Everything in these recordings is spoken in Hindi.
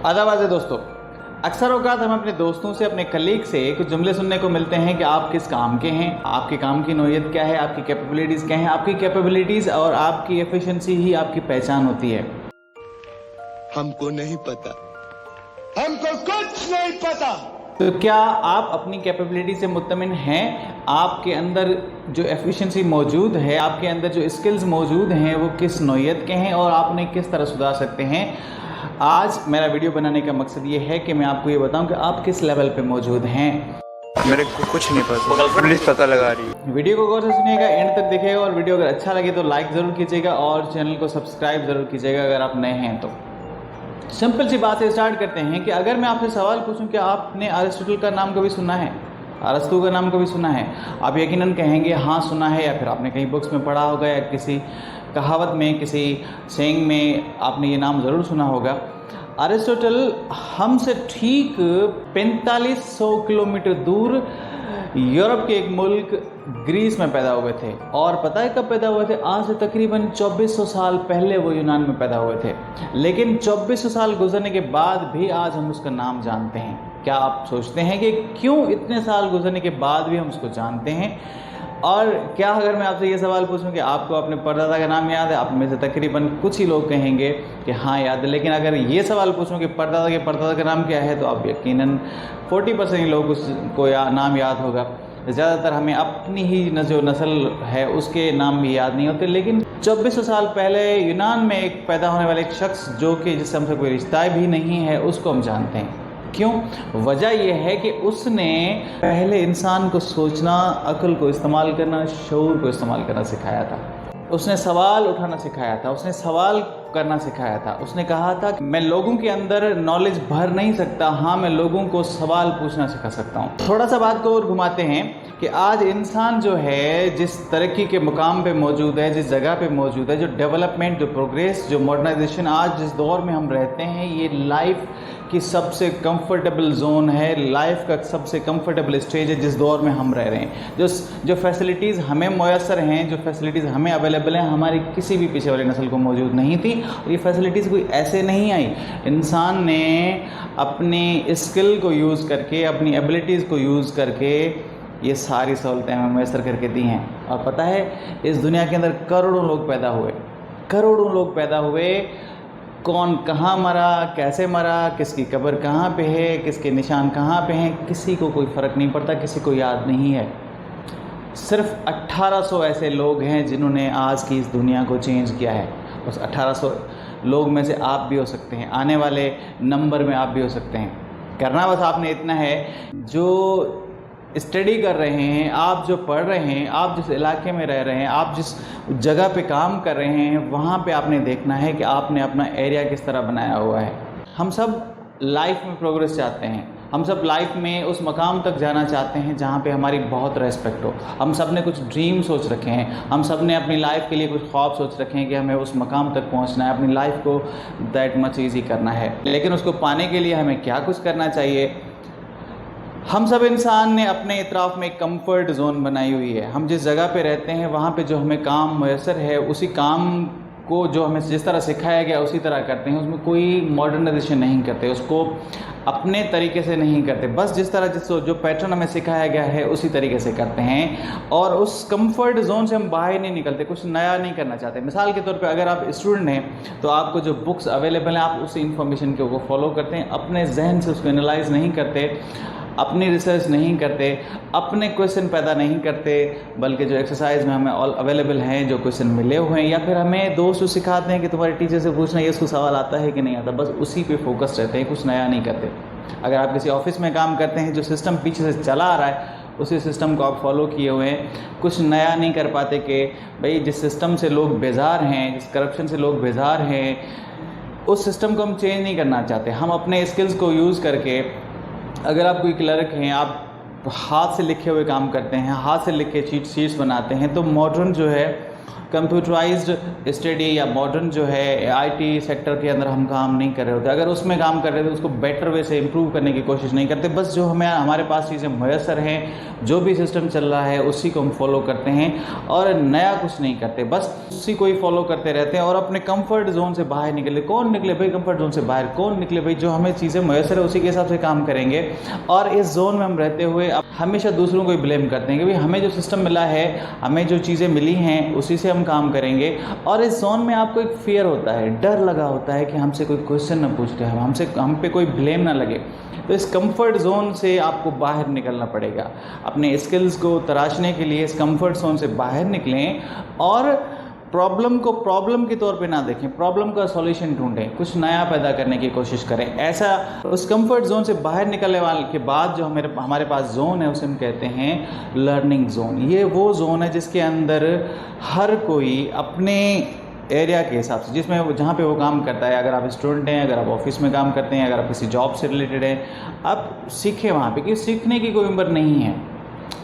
आदाब दोस्तों, अक्सर औकात हम अपने दोस्तों से, अपने कलीग से कुछ जुमले सुनने को मिलते हैं कि आप किस काम के हैं, आपके काम की नौयत क्या है, आपकी कैपेबिलिटीज़ क्या हैं। आपकी कैपेबिलिटीज़ और आपकी एफिशिएंसी ही आपकी पहचान होती है। हमको नहीं पता, हमको कुछ नहीं पता। तो क्या आप अपनी कैपेबिलिटी से मुत्तमिन हैं? आपके अंदर जो एफिशिएंसी मौजूद है, आपके अंदर जो स्किल्स मौजूद हैं, वो किस नौयत के हैं और आप उन्हें किस तरह सुधार सकते हैं? आज मेरा वीडियो बनाने का मकसद ये है कि मैं आपको ये बताऊं कि आप किस लेवल पे मौजूद हैं। मेरे को कुछ नहीं पता, पुलिस पता लगा रही है। वीडियो को गौर से सुनिएगा, एंड तक देखिएगा और वीडियो अगर अच्छा लगे तो लाइक ज़रूर कीजिएगा और चैनल को सब्सक्राइब ज़रूर कीजिएगा अगर आप नए हैं तो। सिंपल सी बात से स्टार्ट करते हैं कि अगर मैं आपसे सवाल पूछूं कि आपने अरिस्टोटल का नाम कभी सुना है, अरस्तू का नाम कभी सुना है? आप यकीनन कहेंगे हाँ सुना है, या फिर आपने कहीं बुक्स में पढ़ा होगा या किसी कहावत में, किसी सेइंग में आपने ये नाम ज़रूर सुना होगा। अरिस्टोटल हमसे ठीक 4500 किलोमीटर दूर यूरोप के एक मुल्क ग्रीस में पैदा हुए थे। और पता है कब पैदा हुए थे? आज से तकरीबन 2400 साल पहले वो यूनान में पैदा हुए थे। लेकिन 2400 साल गुजरने के बाद भी आज हम उसका नाम जानते हैं। क्या आप सोचते हैं कि क्यों इतने साल गुजरने के बाद भी हम उसको जानते हैं? और क्या अगर मैं आपसे ये सवाल पूछूं कि आपको अपने परदादा का नाम याद है? आप में से तकरीबन कुछ ही लोग कहेंगे कि हाँ याद है। लेकिन अगर ये सवाल पूछूं कि परदादा के परदादा का नाम क्या है, तो आप यकीनन 40% ही लोग उसको नाम याद होगा। ज़्यादातर हमें अपनी ही जो नस्ल है उसके नाम भी याद नहीं होते। लेकिन 2400 साल पहले यूनान में एक पैदा होने वाले एक शख्स जो कि जिससे हमसे कोई रिश्ता भी नहीं है, उसको हम जानते हैं। क्यों? वजह यह है कि उसने पहले इंसान को सोचना, अक्ल को इस्तेमाल करना, शऊर को इस्तेमाल करना सिखाया था। उसने सवाल उठाना सिखाया था, उसने सवाल करना सिखाया था। उसने कहा था कि मैं लोगों के अंदर नॉलेज भर नहीं सकता, हाँ मैं लोगों को सवाल पूछना सिखा सकता हूँ। थोड़ा सा बात को और घुमाते हैं कि आज इंसान जो है जिस तरक्की के मुकाम पे मौजूद है, जिस जगह पे मौजूद है, जो डेवलपमेंट, जो प्रोग्रेस, जो मॉडर्नाइजेशन, आज जिस दौर में हम रहते हैं, ये लाइफ की सबसे कंफर्टेबल जोन है, लाइफ का सबसे कंफर्टेबल स्टेज है जिस दौर में हम रह रहे हैं। जो फैसिलिटीज़ हमें मुयसर हैं, जो फैसिलिटीज़ हमें अवेलेबल हैं, हमारी किसी भी पीछे वाली नस्ल को मौजूद नहीं थी। और ये फैसिलिटीज़ कोई ऐसे नहीं आई, इंसान ने अपनी स्किल को यूज़ करके, अपनी एबिलिटीज़ को यूज़ करके ये सारी सहूलतें हमें मुयसर करके दी हैं। और पता है, इस दुनिया के अंदर करोड़ों लोग पैदा हुए, करोड़ों लोग पैदा हुए। कौन कहाँ मरा, कैसे मरा, किसकी कब्र कहाँ पे है, किसके निशान कहाँ पे हैं, किसी को कोई फ़र्क नहीं पड़ता, किसी को याद नहीं है। सिर्फ 1800 ऐसे लोग हैं जिन्होंने आज की इस दुनिया को चेंज किया है। उस 1800 लोग में से आप भी हो सकते हैं, आने वाले नंबर में आप भी हो सकते हैं। करना बस आपने इतना है, जो स्टडी कर रहे हैं, आप जो पढ़ रहे हैं, आप जिस इलाके में रह रहे हैं, आप जिस जगह पे काम कर रहे हैं, वहाँ पे आपने देखना है कि आपने अपना एरिया किस तरह बनाया हुआ है। हम सब लाइफ में प्रोग्रेस चाहते हैं, हम सब लाइफ में उस मकाम तक जाना चाहते हैं जहाँ पे हमारी बहुत रेस्पेक्ट हो। हम सब ने कुछ ड्रीम सोच रखे हैं, हम सब ने अपनी लाइफ के लिए कुछ ख्वाब सोच रखे हैं कि हमें उस मकाम तक पहुँचना है, अपनी लाइफ को दैट मच ईजी करना है। लेकिन उसको पाने के लिए हमें क्या कुछ करना चाहिए? हम सब इंसान ने अपने इतराफ़ में एक कंफर्ट जोन बनाई हुई है। हम जिस जगह पे रहते हैं वहाँ पे जो हमें काम मुयसर है, उसी काम को जो हमें जिस तरह सिखाया गया उसी तरह करते हैं। उसमें कोई मॉडर्नाइजेशन नहीं करते, उसको अपने तरीके से नहीं करते, बस जिस तरह जो पैटर्न हमें सिखाया गया है उसी तरीके से करते हैं। और उस कंफर्ट जोन से हम बाहर नहीं निकलते, कुछ नया नहीं करना चाहते। मिसाल के तौर पे अगर आप स्टूडेंट हैं तो आपको जो बुक्स अवेलेबल हैं आप उसी इन्फॉर्मेशन को फॉलो करते हैं, अपने जहन से उसको एनालाइज नहीं करते, अपनी रिसर्च नहीं करते, अपने क्वेश्चन पैदा नहीं करते, बल्कि जो एक्सरसाइज में हमें ऑल अवेलेबल हैं, जो क्वेश्चन मिले हुए हैं, या फिर हमें दोस्त जो सिखाते हैं कि तुम्हारे टीचर से पूछना ये उसको सवाल आता है कि नहीं आता, बस उसी पे फोकस रहते हैं, कुछ नया नहीं करते। अगर आप किसी ऑफिस में काम करते हैं, जो सिस्टम पीछे से चला आ रहा है उसी सिस्टम को आप फॉलो किए हुए हैं, कुछ नया नहीं कर पाते कि भाई जिस सिस्टम से लोग बेजार हैं, जिस करप्शन से लोग बेजार हैं, उस सिस्टम को हम चेंज नहीं करना चाहते। हम अपने स्किल्स को यूज़ करके, अगर आप कोई क्लर्क हैं, आप हाथ से लिखे हुए काम करते हैं, हाथ से लिखे शीट्स बनाते हैं, तो मॉडर्न जो है कंप्यूटराइज्ड स्टडी या मॉडर्न जो है आईटी सेक्टर के अंदर हम काम नहीं कर रहे होते। अगर उसमें काम कर रहे थे उसको बेटर वे से इम्प्रूव करने की कोशिश नहीं करते, बस जो हमारे पास चीज़ें मैसर हैं, जो भी सिस्टम चल रहा है उसी को हम फॉलो करते हैं और नया कुछ नहीं करते, बस उसी को ही फॉलो करते रहते हैं और अपने कंफर्ट जोन से बाहर निकले। कौन निकले भाई कंफर्ट जोन से बाहर? कौन निकले भाई? जो हमें चीज़ें मैसर है उसी के हिसाब से काम करेंगे। और इस जोन में हम रहते हुए अब हमेशा दूसरों को ही ब्लेम करते हैं कि भाई हमें जो सिस्टम मिला है, हमें जो चीज़ें मिली हैं उसी से हम काम करेंगे। और इस जोन में आपको एक फियर होता है, डर लगा होता है कि हमसे कोई क्वेश्चन ना पूछ ले, हम पे कोई ब्लेम ना लगे। तो इस कंफर्ट जोन से आपको बाहर निकलना पड़ेगा। अपने स्किल्स को तराशने के लिए इस कंफर्ट जोन से बाहर निकलें और प्रॉब्लम को प्रॉब्लम के तौर पे ना देखें, प्रॉब्लम का सॉल्यूशन ढूंढें, कुछ नया पैदा करने की कोशिश करें। ऐसा उस कंफर्ट जोन से बाहर निकलने वाले के बाद जो हमारे पास जोन है उसे हम कहते हैं लर्निंग जोन। ये वो जोन है जिसके अंदर हर कोई अपने एरिया के हिसाब से जहाँ पे वो काम करता है, अगर आप स्टूडेंट हैं, अगर आप ऑफिस में काम करते हैं, अगर आप किसी जॉब से रिलेटेड हैं, आप सीखें वहाँ पे, कि सीखने की कोई उम्र नहीं है।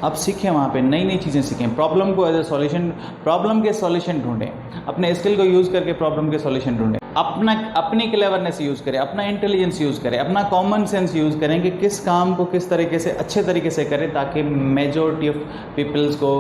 आप सीखें वहाँ पे, नई नई चीज़ें सीखें, प्रॉब्लम को एज ए सॉल्यूशन, प्रॉब्लम के सॉल्यूशन ढूंढें, अपने स्किल को यूज़ करके प्रॉब्लम के सॉल्यूशन ढूंढें, अपनी क्लेवरनेस यूज़ करें, अपना इंटेलिजेंस यूज़ करें, अपना कॉमन सेंस यूज़ करें कि किस काम को किस तरीके से अच्छे तरीके से करें ताकि मेजॉरिटी ऑफ पीपल्स को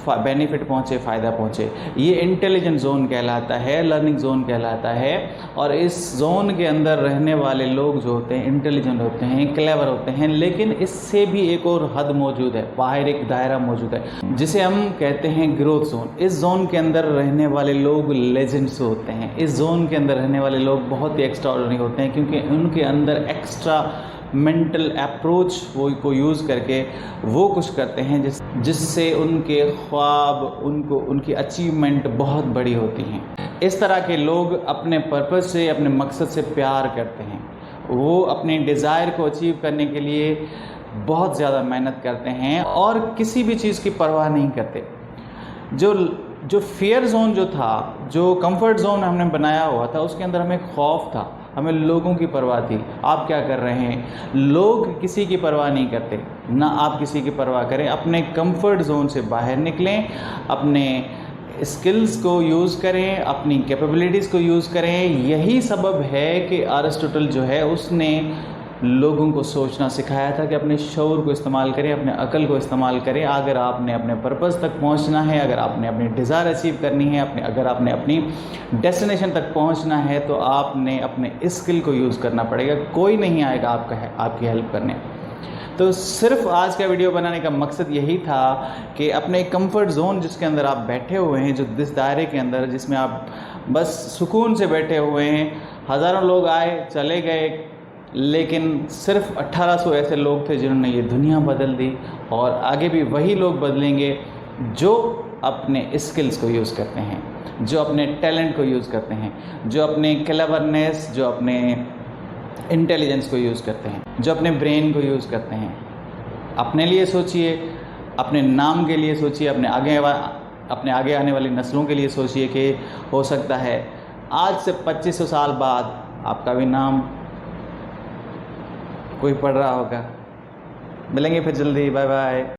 बेनिफिट पहुँचे, फ़ायदा पहुँचे। ये इंटेलिजेंट जोन कहलाता है, लर्निंग जोन कहलाता है। और इस जोन के अंदर रहने वाले लोग जो होते हैं इंटेलिजेंट होते हैं, क्लेवर होते हैं, लेकिन इससे भी एक और हद मौजूद है, बाहर एक दायरा मौजूद है जिसे हम कहते हैं ग्रोथ जोन। इस जोन के अंदर रहने वाले लोग लेजेंड्स होते हैं। इस जोन के अंदर रहने वाले लोग बहुत ही एक्स्ट्राऑर्डिनरी होते हैं क्योंकि उनके अंदर एक्स्ट्रा मेंटल अप्रोच को यूज़ करके वो कुछ करते हैं जिससे उनके ख्वाब, उनकी अचीवमेंट बहुत बड़ी होती हैं। इस तरह के लोग अपने पर्पस से, अपने मकसद से प्यार करते हैं। वो अपने डिज़ायर को अचीव करने के लिए बहुत ज़्यादा मेहनत करते हैं और किसी भी चीज़ की परवाह नहीं करते। जो फियर जोन जो था, जो कंफर्ट जोन हमने बनाया हुआ था, उसके अंदर हमें खौफ था, हमें लोगों की परवाह थी। आप क्या कर रहे हैं? लोग किसी की परवाह नहीं करते, ना आप किसी की परवाह करें। अपने कंफर्ट जोन से बाहर निकलें, अपने स्किल्स को यूज़ करें, अपनी कैपेबिलिटीज़ को यूज़ करें। यही सबब है कि अरिस्टोटल जो है उसने लोगों को सोचना सिखाया था कि अपने शऊर को इस्तेमाल करें, अपने अकल को इस्तेमाल करें। अगर आपने अपने पर्पस तक पहुंचना है, अगर आपने अपनी डिज़ायर अचीव करनी है, अगर आपने अपनी डेस्टिनेशन तक पहुंचना है, तो आपने अपने स्किल को यूज़ करना पड़ेगा। कोई नहीं आएगा आपकी हेल्प करने। तो सिर्फ आज का वीडियो बनाने का मकसद यही था कि अपने कंफर्ट जोन जिसके अंदर आप बैठे हुए हैं, जो जिस दायरे के अंदर जिसमें आप बस सुकून से बैठे हुए हैं, हज़ारों लोग आए चले गए, लेकिन सिर्फ 1800 ऐसे लोग थे जिन्होंने ये दुनिया बदल दी। और आगे भी वही लोग बदलेंगे जो अपने स्किल्स को यूज़ करते हैं, जो अपने टैलेंट को यूज़ करते हैं, जो अपने क्लेवरनेस, जो अपने इंटेलिजेंस को यूज़ करते हैं, जो अपने ब्रेन को यूज़ करते हैं। अपने लिए सोचिए, अपने नाम के लिए सोचिए, अपने आगे आने वाली नस्लों के लिए सोचिए कि हो सकता है आज से 2500 साल बाद आपका भी नाम कोई पढ़ रहा होगा। मिलेंगे फिर जल्दी, बाय बाय।